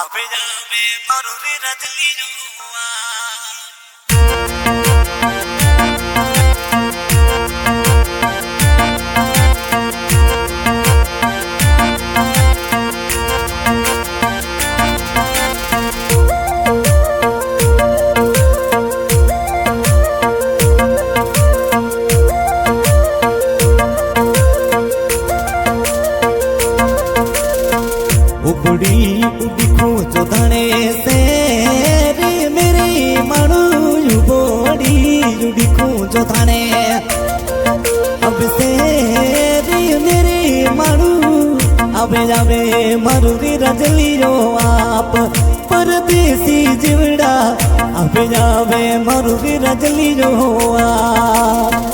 अबे जावे मरुरी रजली जुआ उबड़ी उड़ी खोजो धने से रे मेरी मनु उबड़ी उड़ी खोजो धने अब से रे मेरी मनु अब जावे मरुरी रजलियो आप परदेसी जिवड़ा अब जावे मरुरी रजलियो आप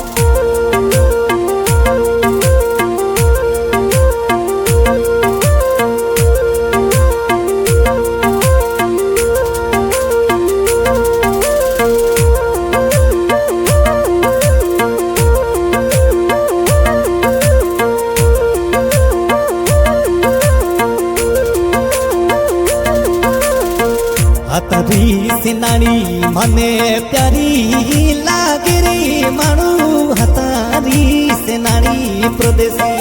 हतरी सिनानी मने प्यारी लागरी मानु हतारी सिनानी प्रदेशी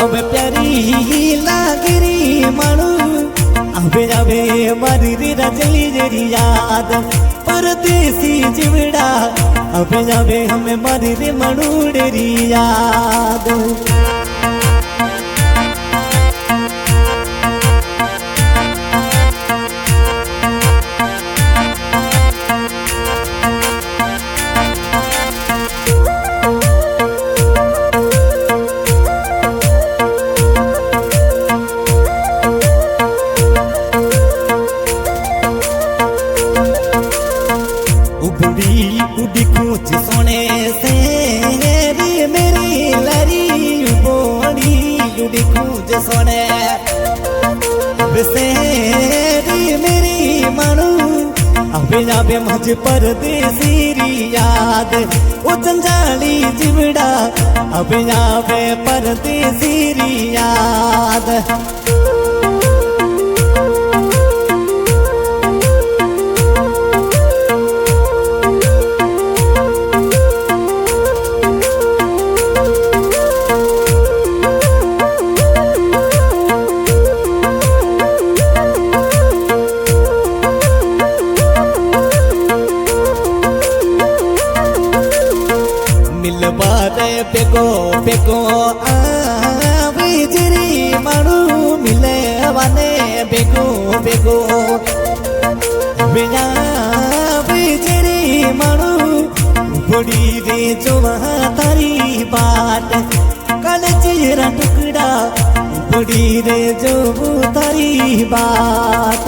अब प्यारी लागरी मानु अबे जावे मरी रजली जेरी याद परदेसी जिवड़ा अबे जावे हमें मरी मनु डेरी याद उबड़ी उड़ी कूच सोने से रे मेरी लरी उबड़ी उड़ी कूच सोने अब से रे मेरी मनु अब जावे मुझे परदेसी याद वो जंजाली जिवड़ा अब जावे परदेसी याद मिलबारे बेगो बेगो आवे जिरी मानु मिले वाने बेगो बेगो बिना जिरी मानु बड़ी रे जो तारी बात कल चेहरा टुकड़ा बड़ी रे जो तारी बात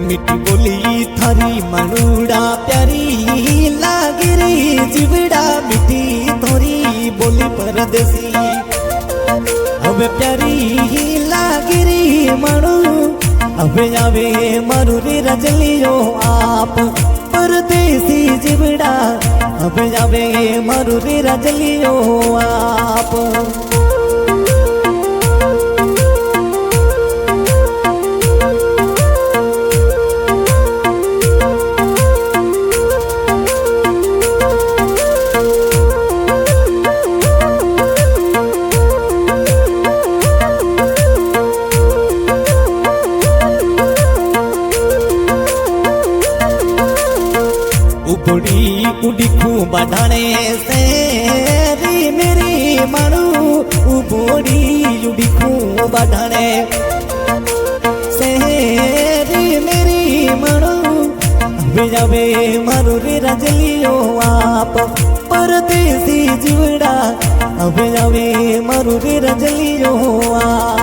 मिठी बोली थारी मनुड़ा प्यारी लागरी जिवड़ा मिठी थोरी बोली परदेसी अब प्यारी लागरी मनु अब जावे मरुरी रजलियो आप परदेसी जिवड़ा अब जावे मरुरी रजलियो आप उबड़ी उड़ी खूब बढ़ाने से रे मेरी मनु उबड़ी उड़ी खूब बढ़ाने से रे मेरी मनु अब जावे मरुरी रजलियो आप परदेसी जिवड़ा अब जावे मरुरी रजलियो आप।